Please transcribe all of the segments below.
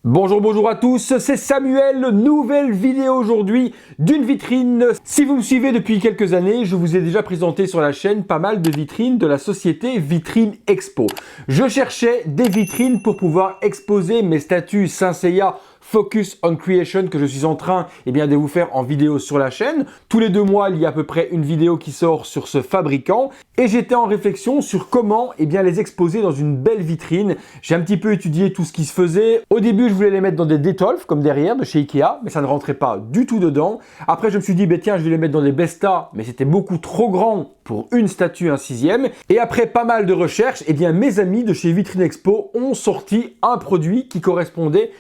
Bonjour à tous, c'est Samuel, nouvelle vidéo aujourd'hui d'une vitrine. Si vous me suivez depuis quelques années, je vous ai déjà présenté sur la chaîne pas mal de vitrines de la société Vitrine Expo. Je cherchais des vitrines pour pouvoir exposer mes statues Saint Seiya Focus on Creation que je suis en train de vous faire en vidéo sur la chaîne. Tous les 2 mois, il y a à peu près une vidéo qui sort sur ce fabricant et j'étais en réflexion sur comment les exposer dans une belle vitrine. J'ai un petit peu étudié tout ce qui se faisait. Au début, je voulais les mettre dans des Detolf comme derrière de chez Ikea, mais ça ne rentrait pas du tout dedans. Après, je me suis dit, tiens, je vais les mettre dans des Besta, mais c'était beaucoup trop grand pour une statue 1/6. Et après pas mal de recherches, mes amis de chez Vitrine Expo ont sorti un produit qui correspondait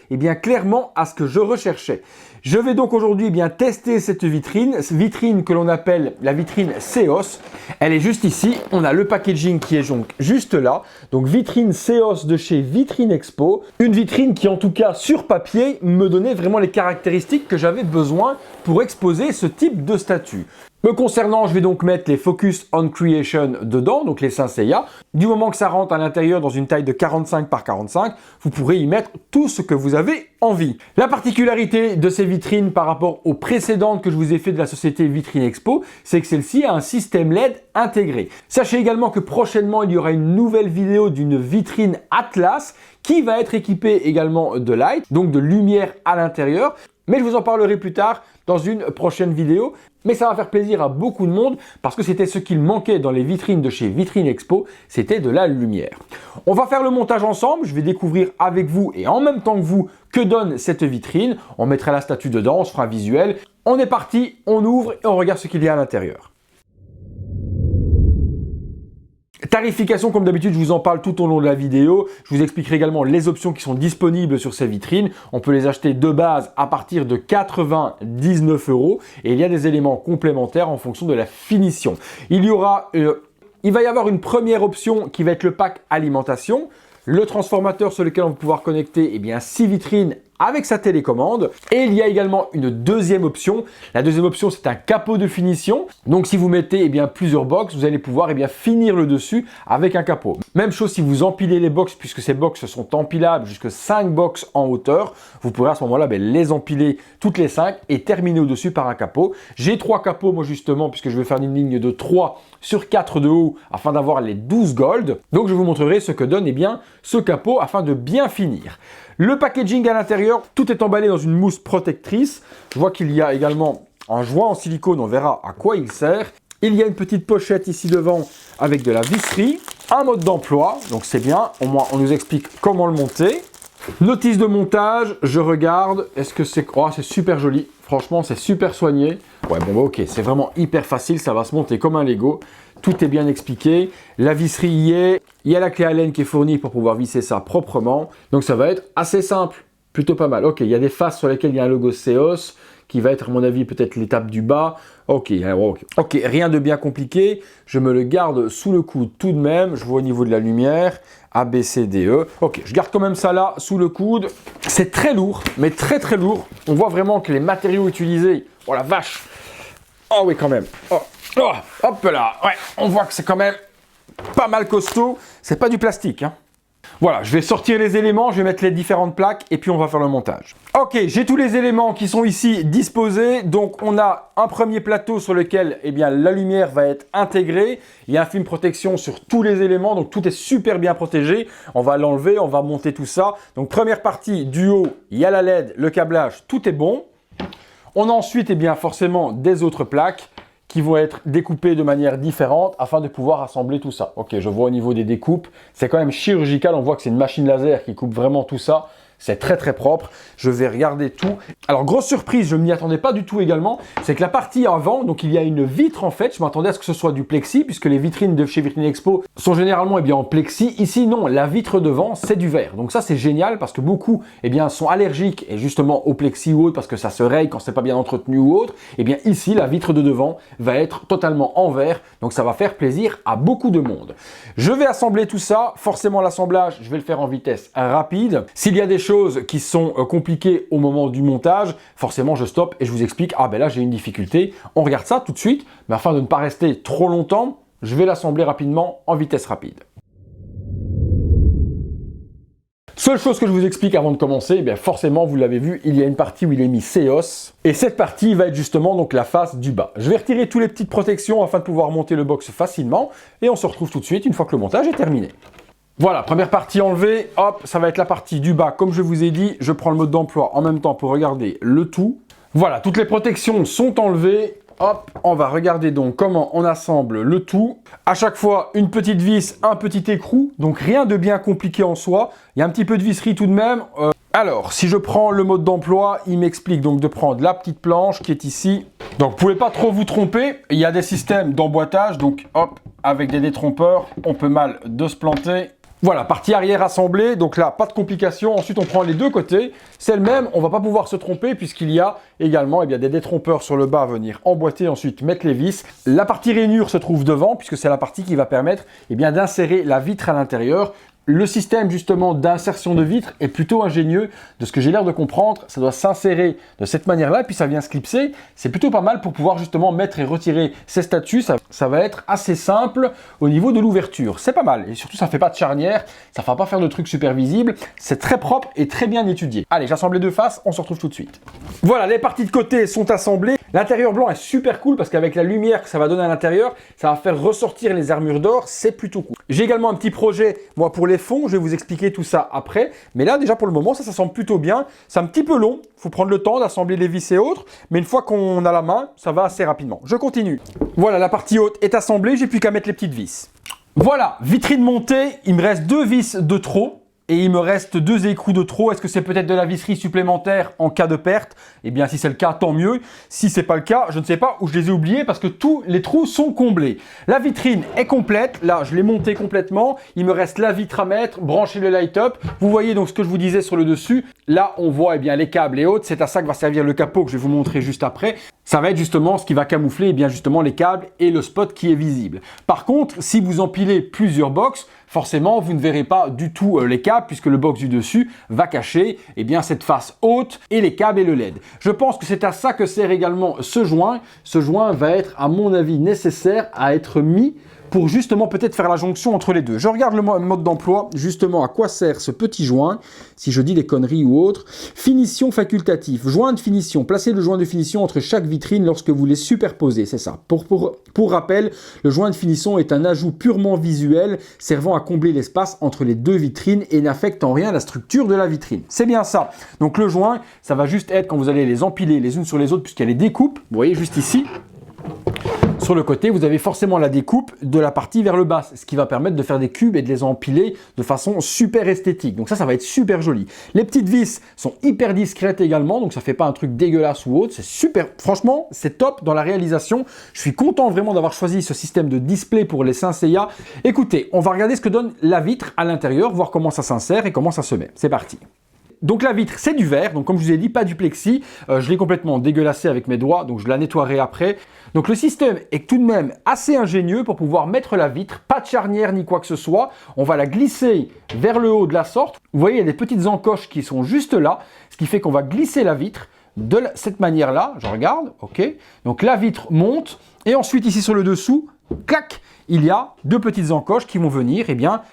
clairement à ce que je recherchais. Je vais donc aujourd'hui tester cette vitrine que l'on appelle la vitrine Seos. Elle est juste ici, on a le packaging qui est donc juste là. Donc vitrine Seos de chez Vitrine Expo. Une vitrine qui en tout cas sur papier me donnait vraiment les caractéristiques que j'avais besoin pour exposer ce type de statue. Me concernant, je vais donc mettre les Focus on Creation dedans, donc les Saint Seiya. Du moment que ça rentre à l'intérieur dans une taille de 45 par 45, vous pourrez y mettre tout ce que vous avez envie. La particularité de ces vitrines par rapport aux précédentes que je vous ai fait de la société Vitrine Expo, c'est que celle-ci a un système LED intégré. Sachez également que prochainement, il y aura une nouvelle vidéo d'une vitrine Atlas qui va être équipée également de light, donc de lumière à l'intérieur. Mais je vous en parlerai plus tard dans une prochaine vidéo. Mais ça va faire plaisir à beaucoup de monde parce que c'était ce qu'il manquait dans les vitrines de chez Vitrine Expo, c'était de la lumière. On va faire le montage ensemble, je vais découvrir avec vous et en même temps que vous que donne cette vitrine. On mettra la statue dedans, on se fera un visuel. On est parti, on ouvre et on regarde ce qu'il y a à l'intérieur. Tarification, comme d'habitude, je vous en parle tout au long de la vidéo. Je vous expliquerai également les options qui sont disponibles sur ces vitrines. On peut les acheter de base à partir de 99 € et il y a des éléments complémentaires en fonction de la finition. Il va y avoir une première option qui va être le pack alimentation. Le transformateur sur lequel on va pouvoir connecter 6 vitrines avec sa télécommande. Et il y a également une deuxième option. La deuxième option, c'est un capot de finition. Donc si vous mettez plusieurs box, vous allez pouvoir finir le dessus avec un capot. Même chose si vous empilez les box, puisque ces box sont empilables jusque 5 box en hauteur. Vous pourrez à ce moment-là les empiler toutes les 5 et terminer au-dessus par un capot. J'ai 3 capots moi justement, puisque je vais faire une ligne de 3 sur 4 de haut afin d'avoir les 12 gold. Donc je vous montrerai ce que donne ce capot afin de bien finir. Le packaging à l'intérieur, tout est emballé dans une mousse protectrice. Je vois qu'il y a également un joint en silicone, on verra à quoi il sert. Il y a une petite pochette ici devant avec de la visserie, un mode d'emploi, donc c'est bien, au moins on nous explique comment le monter. Notice de montage, je regarde, est-ce que c'est... Oh, c'est super joli, franchement c'est super soigné. Ouais, ok, c'est vraiment hyper facile, ça va se monter comme un Lego. Tout est bien expliqué, la visserie y est, il y a la clé Allen qui est fournie pour pouvoir visser ça proprement. Donc ça va être assez simple, plutôt pas mal. Ok, il y a des faces sur lesquelles il y a un logo Seos, qui va être à mon avis peut-être l'étape du bas. Ok, rien de bien compliqué, je me le garde sous le coude tout de même, je vois au niveau de la lumière, A, B, C, D, E. Ok, je garde quand même ça là, sous le coude. C'est très lourd, mais très très lourd. On voit vraiment que les matériaux utilisés, oh la vache. Oh oui quand même, hop là, ouais, on voit que c'est quand même pas mal costaud, c'est pas du plastique, hein. Voilà, je vais sortir les éléments, je vais mettre les différentes plaques et puis on va faire le montage. Ok, j'ai tous les éléments qui sont ici disposés. Donc on a un premier plateau sur lequel la lumière va être intégrée. Il y a un film protection sur tous les éléments, donc tout est super bien protégé. On va l'enlever, on va monter tout ça. Donc première partie du haut, il y a la LED, le câblage, tout est bon. On a ensuite forcément des autres plaques qui vont être découpées de manière différente afin de pouvoir assembler tout ça. Ok, je vois au niveau des découpes, c'est quand même chirurgical, on voit que c'est une machine laser qui coupe vraiment tout ça. C'est très très propre, je vais regarder tout. Alors grosse surprise, je ne m'y attendais pas du tout également, c'est que la partie avant, donc il y a une vitre en fait, je m'attendais à ce que ce soit du plexi, puisque les vitrines de chez Vitrine Expo sont généralement en plexi. Ici non, la vitre devant c'est du verre. Donc ça c'est génial parce que beaucoup sont allergiques et justement au plexi ou autre parce que ça se raye quand c'est pas bien entretenu ou autre. Ici la vitre de devant va être totalement en verre, donc ça va faire plaisir à beaucoup de monde. Je vais assembler tout ça, forcément l'assemblage, je vais le faire en vitesse rapide. S'il y a des choses qui sont compliquées au moment du montage, forcément je stoppe et je vous explique, là j'ai une difficulté, on regarde ça tout de suite, mais afin de ne pas rester trop longtemps, je vais l'assembler rapidement en vitesse rapide. Seule chose que je vous explique avant de commencer, eh bien forcément, vous l'avez vu, il y a une partie où il est mis CEOS. Et cette partie va être justement donc la face du bas. Je vais retirer toutes les petites protections afin de pouvoir monter le box facilement. Et on se retrouve tout de suite une fois que le montage est terminé. Voilà, première partie enlevée. Hop, ça va être la partie du bas. Comme je vous ai dit, je prends le mode d'emploi en même temps pour regarder le tout. Voilà, toutes les protections sont enlevées. Hop, on va regarder donc comment on assemble le tout. À chaque fois, une petite vis, un petit écrou. Donc rien de bien compliqué en soi. Il y a un petit peu de visserie tout de même. Alors, si je prends le mode d'emploi, il m'explique donc de prendre la petite planche qui est ici. Donc, vous ne pouvez pas trop vous tromper. Il y a des systèmes d'emboîtage. Donc, hop, avec des détrompeurs, on peut mal de se planter. Voilà, partie arrière assemblée, donc là, pas de complications. Ensuite, on prend les deux côtés. C'est le même, on ne va pas pouvoir se tromper puisqu'il y a également des détrompeurs sur le bas à venir emboîter, ensuite mettre les vis. La partie rainure se trouve devant puisque c'est la partie qui va permettre d'insérer la vitre à l'intérieur. Le système justement d'insertion de vitre est plutôt ingénieux. De ce que j'ai l'air de comprendre, ça doit s'insérer de cette manière-là, puis ça vient se clipser. C'est plutôt pas mal pour pouvoir justement mettre et retirer ces statues. Ça va être assez simple au niveau de l'ouverture. C'est pas mal. Et surtout, ça ne fait pas de charnière. Ça ne va pas faire de trucs super visibles. C'est très propre et très bien étudié. Allez, j'assemble les deux faces. On se retrouve tout de suite. Voilà, les parties de côté sont assemblées. L'intérieur blanc est super cool parce qu'avec la lumière que ça va donner à l'intérieur, ça va faire ressortir les armures d'or. C'est plutôt cool. J'ai également un petit projet, moi, pour les fonds. Je vais vous expliquer tout ça après. Mais là, déjà, pour le moment, ça s'assemble plutôt bien. C'est un petit peu long. Il faut prendre le temps d'assembler les vis et autres. Mais une fois qu'on a la main, ça va assez rapidement. Je continue. Voilà, la partie haute est assemblée. J'ai plus qu'à mettre les petites vis. Voilà, vitrine montée. Il me reste 2 vis de trop. Et il me reste 2 écrous de trop. Est-ce que c'est peut-être de la visserie supplémentaire en cas de perte? Eh bien, si c'est le cas, tant mieux. Si c'est pas le cas, je ne sais pas où je les ai oubliés parce que tous les trous sont comblés. La vitrine est complète. Là, je l'ai montée complètement. Il me reste la vitre à mettre, brancher le light-up. Vous voyez donc ce que je vous disais sur le dessus. Là, on voit les câbles et autres. C'est à ça que va servir le capot que je vais vous montrer juste après. Ça va être justement ce qui va camoufler justement les câbles et le spot qui est visible. Par contre, si vous empilez plusieurs box, forcément, vous ne verrez pas du tout les câbles puisque le box du dessus va cacher cette face haute et les câbles et le LED. Je pense que c'est à ça que sert également ce joint. Ce joint va être, à mon avis, nécessaire à être mis pour justement peut-être faire la jonction entre les deux. Je regarde le mode d'emploi, justement à quoi sert ce petit joint, si je dis des conneries ou autres. Finition facultative, joint de finition. Placez le joint de finition entre chaque vitrine lorsque vous les superposez, c'est ça. Pour rappel, le joint de finition est un ajout purement visuel servant à combler l'espace entre les deux vitrines et n'affecte en rien la structure de la vitrine. C'est bien ça. Donc le joint, ça va juste être quand vous allez les empiler les unes sur les autres puisqu'il y a les découpes. Vous voyez juste ici. Sur le côté, vous avez forcément la découpe de la partie vers le bas, ce qui va permettre de faire des cubes et de les empiler de façon super esthétique. Donc ça va être super joli. Les petites vis sont hyper discrètes également, donc ça fait pas un truc dégueulasse ou autre. C'est super, franchement, c'est top dans la réalisation. Je suis content vraiment d'avoir choisi ce système de display pour les Saint-Seiya. Écoutez, on va regarder ce que donne la vitre à l'intérieur, voir comment ça s'insère et comment ça se met. C'est parti. Donc la vitre, c'est du verre, donc comme je vous ai dit, pas du plexi. Je l'ai complètement dégueulassé avec mes doigts, donc je la nettoierai après. Donc le système est tout de même assez ingénieux pour pouvoir mettre la vitre, pas de charnière ni quoi que ce soit. On va la glisser vers le haut de la sorte. Vous voyez, il y a des petites encoches qui sont juste là, ce qui fait qu'on va glisser la vitre de cette manière-là. Je regarde, ok. Donc la vitre monte, et ensuite ici sur le dessous, clac, il y a 2 petites encoches qui vont venir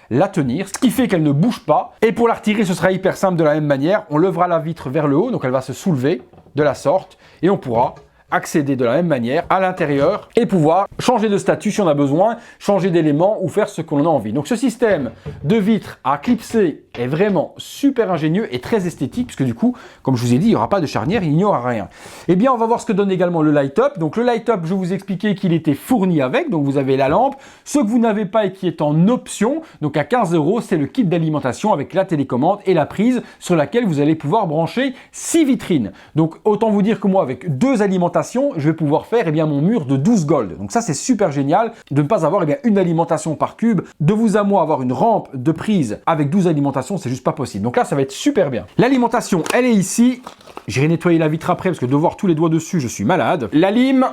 la tenir, ce qui fait qu'elle ne bouge pas. Et pour la retirer, ce sera hyper simple de la même manière. On lèvera la vitre vers le haut, donc elle va se soulever de la sorte et on pourra accéder de la même manière à l'intérieur et pouvoir changer de statut si on a besoin, changer d'éléments ou faire ce qu'on a envie. Donc ce système de vitre à clipser est vraiment super ingénieux et très esthétique puisque du coup, comme je vous ai dit, il n'y aura pas de charnière, il n'y aura rien. Eh bien, on va voir ce que donne également le light-up. Donc le light-up, je vous expliquais qu'il était fourni avec, donc vous avez la lampe. Ce que vous n'avez pas et qui est en option, donc à 15 €, c'est le kit d'alimentation avec la télécommande et la prise sur laquelle vous allez pouvoir brancher 6 vitrines. Donc autant vous dire que moi, avec 2 alimentations, je vais pouvoir faire mon mur de 12 gold. Donc ça, c'est super génial de ne pas avoir une alimentation par cube. De vous à moi avoir une rampe de prise avec 12 alimentations, c'est juste pas possible. Donc là, ça va être super bien. L'alimentation, elle est ici. J'irai nettoyer la vitre après parce que de voir tous les doigts dessus, je suis malade. La lime,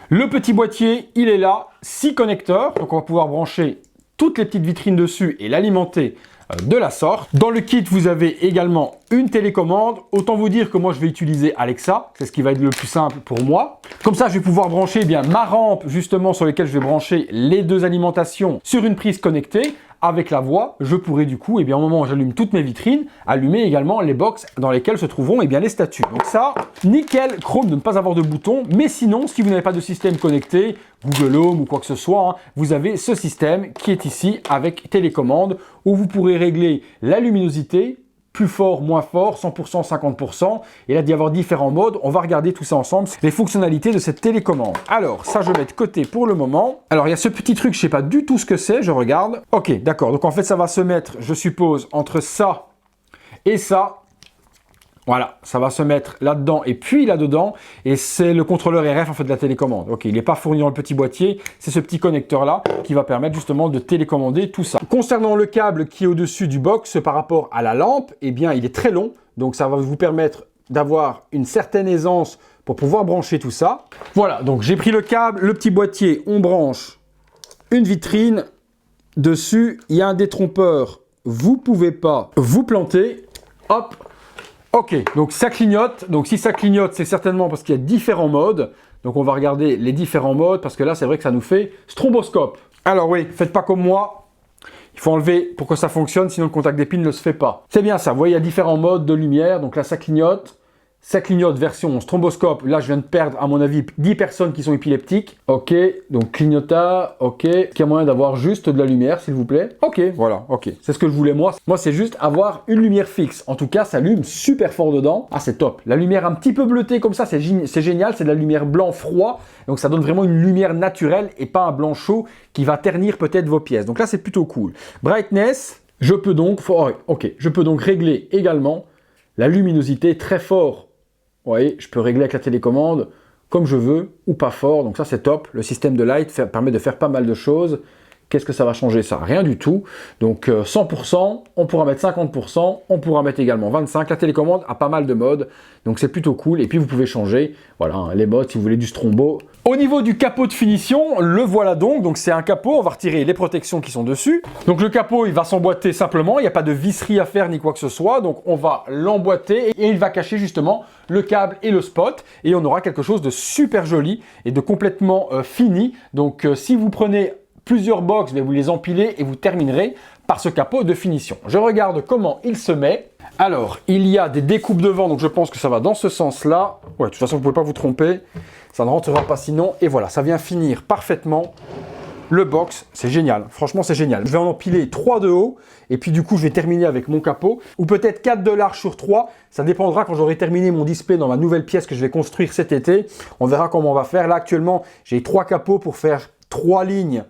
le petit boîtier, il est là. 6 connecteurs. Donc on va pouvoir brancher toutes les petites vitrines dessus et l'alimenter de la sorte. Dans le kit, vous avez également une télécommande. Autant vous dire que moi, je vais utiliser Alexa. C'est ce qui va être le plus simple pour moi. Comme ça, je vais pouvoir brancher ma rampe justement sur laquelle je vais brancher les 2 alimentations sur une prise connectée avec la voix, je pourrai du coup, au moment où j'allume toutes mes vitrines, allumer également les box dans lesquelles se trouveront les statues. Donc ça, nickel, Chrome de ne pas avoir de bouton, mais sinon, si vous n'avez pas de système connecté, Google Home ou quoi que ce soit, vous avez ce système qui est ici avec télécommande où vous pourrez régler la luminosité, plus fort, moins fort, 100%, 50%. Et là, d'y avoir différents modes. On va regarder tout ça ensemble, les fonctionnalités de cette télécommande. Alors, ça, je vais mettre de côté pour le moment. Alors, il y a ce petit truc, je ne sais pas du tout ce que c'est, je regarde. Ok, d'accord. Donc, en fait, ça va se mettre, je suppose, entre ça et ça. Voilà, ça va se mettre là-dedans et puis là-dedans. Et c'est le contrôleur RF en fait de la télécommande. Ok, il n'est pas fourni dans le petit boîtier. C'est ce petit connecteur-là qui va permettre justement de télécommander tout ça. Concernant le câble qui est au-dessus du box par rapport à la lampe, eh bien, il est très long. Donc, ça va vous permettre d'avoir une certaine aisance pour pouvoir brancher tout ça. Voilà, donc j'ai pris le câble, le petit boîtier, on branche une vitrine. Dessus, il y a un détrompeur. Vous ne pouvez pas vous planter. Hop. Ok, donc ça clignote. Donc si ça clignote, c'est certainement parce qu'il y a différents modes. Donc on va regarder les différents modes parce que là, c'est vrai que ça nous fait stromboscope. Alors oui, faites pas comme moi. Il faut enlever pour que ça fonctionne, sinon le contact d'épine ne se fait pas. C'est bien ça, vous voyez, il y a différents modes de lumière. Donc là, ça clignote. Ça clignote version stromboscope. Là, je viens de perdre, à mon avis, 10 personnes qui sont épileptiques. Ok, donc clignota, ok. Est-ce qu'il y a moyen d'avoir juste de la lumière, s'il vous plaît? Ok, voilà, ok. C'est ce que je voulais, moi. Moi, c'est juste avoir une lumière fixe. En tout cas, ça allume super fort dedans. Ah, c'est top. La lumière un petit peu bleutée comme ça, c'est génial. C'est de la lumière blanc froid. Donc, ça donne vraiment une lumière naturelle et pas un blanc chaud qui va ternir peut-être vos pièces. Donc là, c'est plutôt cool. Brightness, je peux donc régler également la luminosité très fort. Vous voyez, je peux régler avec la télécommande comme je veux ou pas fort. Donc ça, c'est top. Le système de light permet de faire pas mal de choses. Qu'est-ce que ça va changer ça? Rien du tout. Donc 100%, on pourra mettre 50%, on pourra mettre également 25%. La télécommande a pas mal de modes, donc c'est plutôt cool. Et puis vous pouvez changer, voilà, les modes si vous voulez du strombo. Au niveau du capot de finition, le voilà donc. Donc c'est un capot, on va retirer les protections qui sont dessus. Donc le capot, il va s'emboîter simplement, il n'y a pas de visserie à faire ni quoi que ce soit. Donc on va l'emboîter et il va cacher justement le câble et le spot. Et on aura quelque chose de super joli et de complètement fini. Donc si vous prenez plusieurs box, vous les empilez et vous terminerez par ce capot de finition. Je regarde comment il se met. Alors, il y a des découpes devant, donc je pense que ça va dans ce sens-là. Ouais, de toute façon, vous ne pouvez pas vous tromper. Ça ne rentrera pas sinon. Et voilà, ça vient finir parfaitement le box. C'est génial. Franchement, c'est génial. Je vais en empiler 3 de haut. Et puis, du coup, je vais terminer avec mon capot. Ou peut-être 4 de large sur 3. Ça dépendra quand j'aurai terminé mon display dans ma nouvelle pièce que je vais construire cet été. On verra comment on va faire. Là, actuellement, j'ai 3 capots pour faire 3 lignes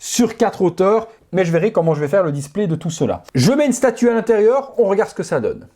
sur 4 hauteurs, mais je verrai comment je vais faire le display de tout cela. Je mets une statue à l'intérieur, on regarde ce que ça donne.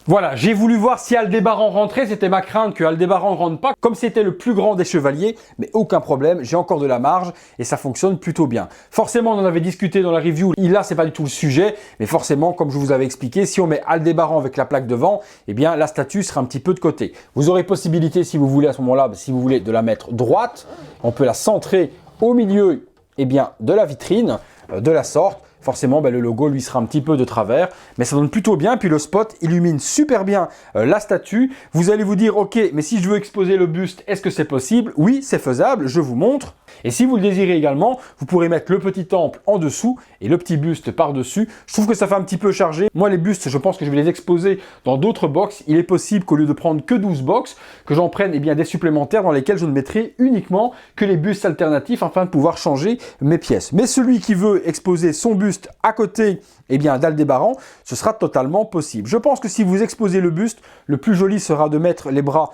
Voilà, j'ai voulu voir si Aldébaran rentrait, c'était ma crainte que Aldébaran ne rentre pas, comme c'était le plus grand des chevaliers, mais aucun problème, j'ai encore de la marge et ça fonctionne plutôt bien. Forcément, on en avait discuté dans la review, là c'est pas du tout le sujet, mais forcément, comme je vous avais expliqué, si on met Aldébaran avec la plaque devant, eh bien la statue sera un petit peu de côté. Vous aurez possibilité, si vous voulez à ce moment-là, si vous voulez, de la mettre droite, on peut la centrer au milieu de la vitrine, de la sorte. Forcément, le logo lui sera un petit peu de travers, mais ça donne plutôt bien. Puis le spot illumine super bien la statue. Vous allez vous dire, ok, mais si je veux exposer le buste, est-ce que c'est possible? Oui, c'est faisable, je vous montre. Et si vous le désirez également, vous pourrez mettre le petit temple en dessous et le petit buste par-dessus. Je trouve que ça fait un petit peu chargé. Moi, les bustes, je pense que je vais les exposer dans d'autres box. Il est possible qu'au lieu de prendre que 12 box, que j'en prenne des supplémentaires dans lesquels je ne mettrai uniquement que les bustes alternatifs afin de pouvoir changer mes pièces. Mais celui qui veut exposer son buste à côté d'Aldébaran, ce sera totalement possible. Je pense que si vous exposez le buste, le plus joli sera de mettre les bras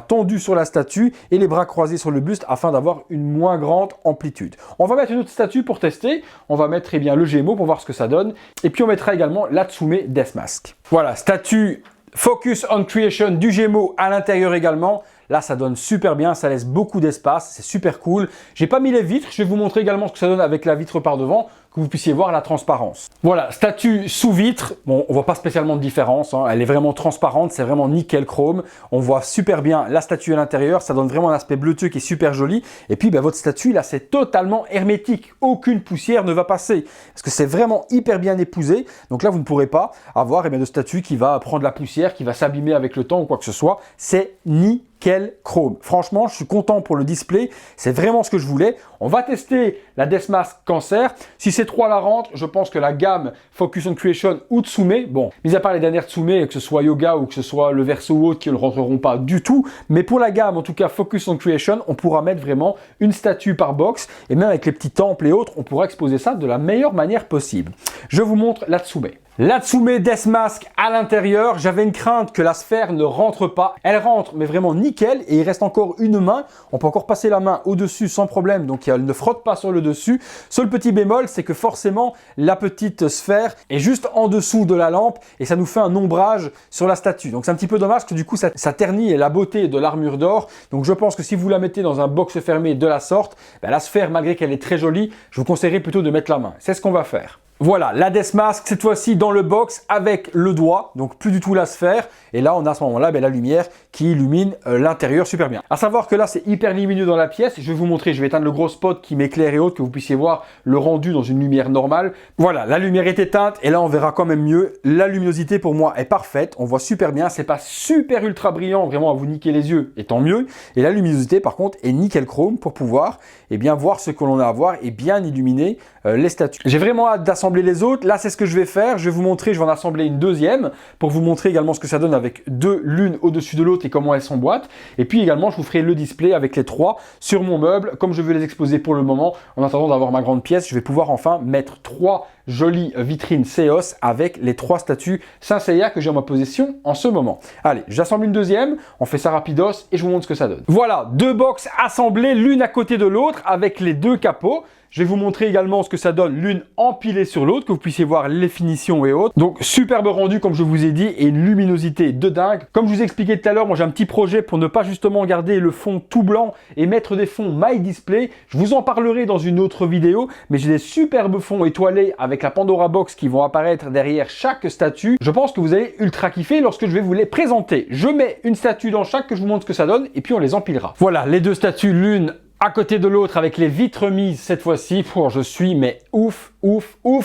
tendus sur la statue et les bras croisés sur le buste afin d'avoir une moins grande amplitude. On va mettre une autre statue pour tester. On va mettre le Gémeaux pour voir ce que ça donne. Et puis on mettra également l'Atsume Death Mask. Voilà, statue Focus on Creation du Gémeaux à l'intérieur également. Là, ça donne super bien, ça laisse beaucoup d'espace, c'est super cool. J'ai pas mis les vitres, je vais vous montrer également ce que ça donne avec la vitre par devant, que vous puissiez voir la transparence. Voilà, statue sous vitre, bon, on voit pas spécialement de différence, elle est vraiment transparente, c'est vraiment nickel chrome. On voit super bien la statue à l'intérieur, ça donne vraiment un aspect bleuteux qui est super joli. Et puis, votre statue, là, c'est totalement hermétique, aucune poussière ne va passer, parce que c'est vraiment hyper bien épousé. Donc là, vous ne pourrez pas avoir de statue qui va prendre la poussière, qui va s'abîmer avec le temps ou quoi que ce soit. C'est nickel. nickel chrome. Franchement, je suis content pour le display. C'est vraiment ce que je voulais. On va tester la Death Mask Cancer. Si ces trois la rentrent, je pense que la gamme Focus on Creation ou Tsume, bon, mis à part les dernières Tsume, que ce soit Yoga ou que ce soit le Verso ou autre, qui ne le rentreront pas du tout. Mais pour la gamme, en tout cas Focus on Creation, on pourra mettre vraiment une statue par box. Et même avec les petits temples et autres, on pourra exposer ça de la meilleure manière possible. Je vous montre la Tsume. La Tsume Death Mask à l'intérieur, j'avais une crainte que la sphère ne rentre pas. Elle rentre, mais vraiment nickel, et il reste encore une main. On peut encore passer la main au-dessus sans problème, donc elle ne frotte pas sur le dessus. Seul petit bémol, c'est que forcément, la petite sphère est juste en dessous de la lampe, et ça nous fait un ombrage sur la statue. Donc c'est un petit peu dommage, parce que du coup, ça ternit la beauté de l'armure d'or. Donc je pense que si vous la mettez dans un box fermé de la sorte, la sphère, malgré qu'elle est très jolie, je vous conseillerais plutôt de mettre la main. C'est ce qu'on va faire. Voilà, la Death Mask, cette fois-ci dans le box avec le doigt, donc plus du tout la sphère. Et là, on a à ce moment-là la lumière qui illumine l'intérieur super bien. À savoir que là, c'est hyper lumineux dans la pièce. Je vais vous montrer, je vais éteindre le gros spot qui m'éclaire et autres, que vous puissiez voir le rendu dans une lumière normale. Voilà, la lumière est éteinte et là, on verra quand même mieux. La luminosité pour moi est parfaite, on voit super bien. C'est pas super ultra brillant, vraiment à vous niquer les yeux, et tant mieux. Et la luminosité, par contre, est nickel chrome pour pouvoir bien voir ce que l'on a à voir et bien illuminer les statues. J'ai vraiment hâte d'assembler les autres. Là, c'est ce que je vais faire. Je vais vous montrer, je vais en assembler une deuxième pour vous montrer également ce que ça donne avec deux, l'une au-dessus de l'autre et comment elles s'emboîtent. Et puis également, je vous ferai le display avec les trois sur mon meuble. Comme je vais les exposer pour le moment, en attendant d'avoir ma grande pièce, je vais pouvoir enfin mettre trois jolies vitrines Seos avec les trois statues Saint Seiya que j'ai en ma possession en ce moment. Allez, j'assemble une deuxième, on fait ça rapidos et je vous montre ce que ça donne. Voilà, deux box assemblées l'une à côté de l'autre avec les deux capots. Je vais vous montrer également ce que ça donne, l'une empilée sur l'autre, que vous puissiez voir les finitions et autres. Donc, superbe rendu, comme je vous ai dit, et une luminosité de dingue. Comme je vous ai expliqué tout à l'heure, moi j'ai un petit projet pour ne pas justement garder le fond tout blanc et mettre des fonds My Display. Je vous en parlerai dans une autre vidéo, mais j'ai des superbes fonds étoilés avec la Pandora Box qui vont apparaître derrière chaque statue. Je pense que vous allez ultra kiffer lorsque je vais vous les présenter. Je mets une statue dans chaque, que je vous montre ce que ça donne, et puis on les empilera. Voilà, les deux statues, l'une à côté de l'autre avec les vitres mises cette fois-ci. Je suis mais ouf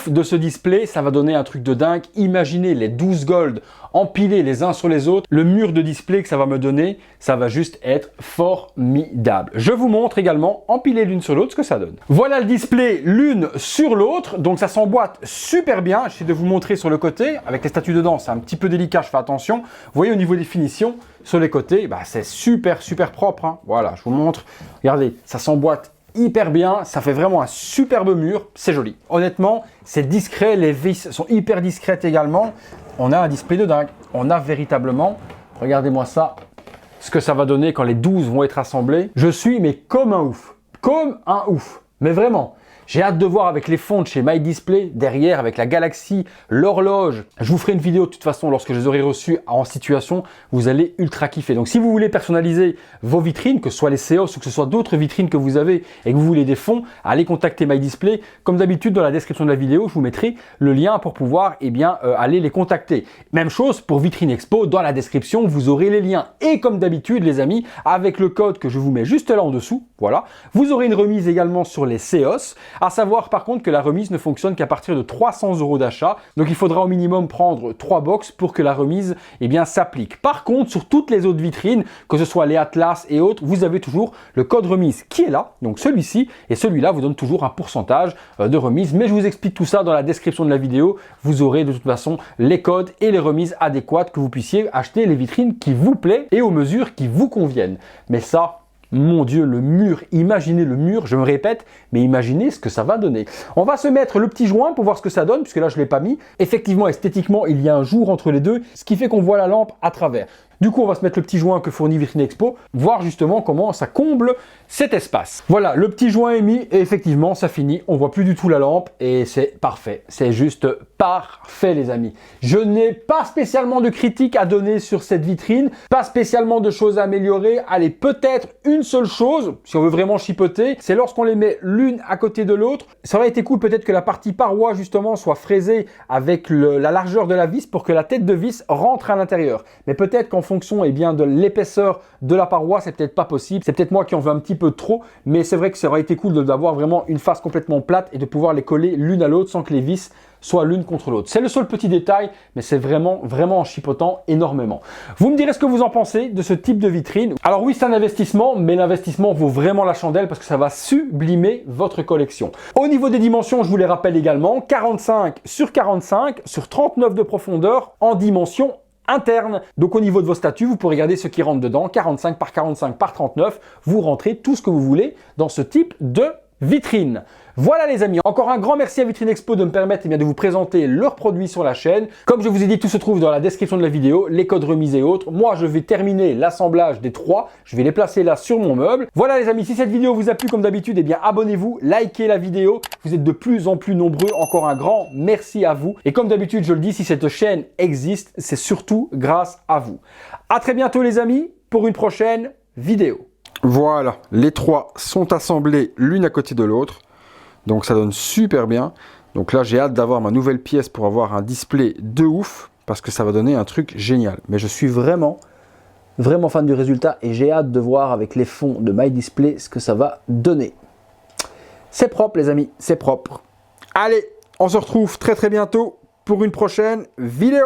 de ce display. Ça va donner un truc de dingue. Imaginez les 12 gold empilés les uns sur les autres. Le mur de display que ça va me donner, ça va juste être formidable. Je vous montre également empilé l'une sur l'autre ce que ça donne. Voilà le display l'une sur l'autre. Donc ça s'emboîte super bien. J'essaie de vous montrer sur le côté. Avec les statues dedans, c'est un petit peu délicat, je fais attention. Vous voyez au niveau des finitions, sur les côtés, c'est super propre. Hein. Voilà, je vous montre. Regardez, ça s'emboîte hyper bien. Ça fait vraiment un superbe mur. C'est joli. Honnêtement, c'est discret. Les vis sont hyper discrètes également. On a un display de dingue. On a véritablement, regardez-moi ça, ce que ça va donner quand les 12 vont être assemblés. Je suis mais comme un ouf. Comme un ouf. Mais vraiment. J'ai hâte de voir avec les fonds de chez My Display, derrière avec la galaxie, l'horloge. Je vous ferai une vidéo de toute façon lorsque je les aurai reçus en situation. Vous allez ultra kiffer. Donc si vous voulez personnaliser vos vitrines, que ce soit les Seos ou que ce soit d'autres vitrines que vous avez et que vous voulez des fonds, allez contacter My Display. Comme d'habitude, dans la description de la vidéo, je vous mettrai le lien pour pouvoir aller les contacter. Même chose pour Vitrine Expo, dans la description, vous aurez les liens. Et comme d'habitude, les amis, avec le code que je vous mets juste là en dessous, voilà, vous aurez une remise également sur les Seos. À savoir par contre que la remise ne fonctionne qu'à partir de 300 € d'achat. Donc il faudra au minimum prendre 3 box pour que la remise s'applique. Par contre, sur toutes les autres vitrines, que ce soit les Atlas et autres, vous avez toujours le code remise qui est là. Donc celui-ci et celui-là vous donnent toujours un pourcentage de remise. Mais je vous explique tout ça dans la description de la vidéo. Vous aurez de toute façon les codes et les remises adéquates que vous puissiez acheter les vitrines qui vous plaisent et aux mesures qui vous conviennent. Mais ça, mon Dieu, le mur, imaginez le mur, je me répète, mais imaginez ce que ça va donner. On va se mettre le petit joint pour voir ce que ça donne, puisque là je ne l'ai pas mis. Effectivement, esthétiquement, il y a un jour entre les deux, ce qui fait qu'on voit la lampe à travers. Du coup, on va se mettre le petit joint que fournit Vitrine Expo, voir justement comment ça comble cet espace. Voilà, le petit joint est mis et effectivement, ça finit. On voit plus du tout la lampe et c'est parfait. C'est juste parfait, les amis. Je n'ai pas spécialement de critiques à donner sur cette vitrine, pas spécialement de choses à améliorer. Allez, peut-être une seule chose, si on veut vraiment chipoter, c'est lorsqu'on les met l'une à côté de l'autre. Ça aurait été cool peut-être que la partie paroi justement soit fraisée avec la largeur de la vis pour que la tête de vis rentre à l'intérieur. Mais peut-être qu'en fonction de l'épaisseur de la paroi, c'est peut-être pas possible. C'est peut-être moi qui en veux un petit peu trop, mais c'est vrai que ça aurait été cool d'avoir vraiment une face complètement plate et de pouvoir les coller l'une à l'autre sans que les vis soient l'une contre l'autre. C'est le seul petit détail, mais c'est vraiment en chipotant énormément. Vous me direz ce que vous en pensez de ce type de vitrine. Alors oui, c'est un investissement, mais l'investissement vaut vraiment la chandelle parce que ça va sublimer votre collection. Au niveau des dimensions, je vous les rappelle également, 45 sur 45 sur 39 de profondeur en dimension interne. Donc au niveau de vos statues, vous pourrez regarder ce qui rentre dedans, 45 par 45 par 39. Vous rentrez tout ce que vous voulez dans ce type de vitrine. Voilà les amis, encore un grand merci à Vitrine Expo de me permettre de vous présenter leurs produits sur la chaîne. Comme je vous ai dit, tout se trouve dans la description de la vidéo, les codes remis et autres. Moi, je vais terminer l'assemblage des 3. Je vais les placer là sur mon meuble. Voilà les amis, si cette vidéo vous a plu comme d'habitude, abonnez-vous, likez la vidéo. Vous êtes de plus en plus nombreux. Encore un grand merci à vous. Et comme d'habitude, je le dis, si cette chaîne existe, c'est surtout grâce à vous. À très bientôt les amis pour une prochaine vidéo. Voilà, les 3 sont assemblés l'une à côté de l'autre. Donc ça donne super bien. Donc là, j'ai hâte d'avoir ma nouvelle pièce pour avoir un display de ouf. Parce que ça va donner un truc génial. Mais je suis vraiment fan du résultat. Et j'ai hâte de voir avec les fonds de My Display ce que ça va donner. C'est propre les amis, c'est propre. Allez, on se retrouve très bientôt pour une prochaine vidéo.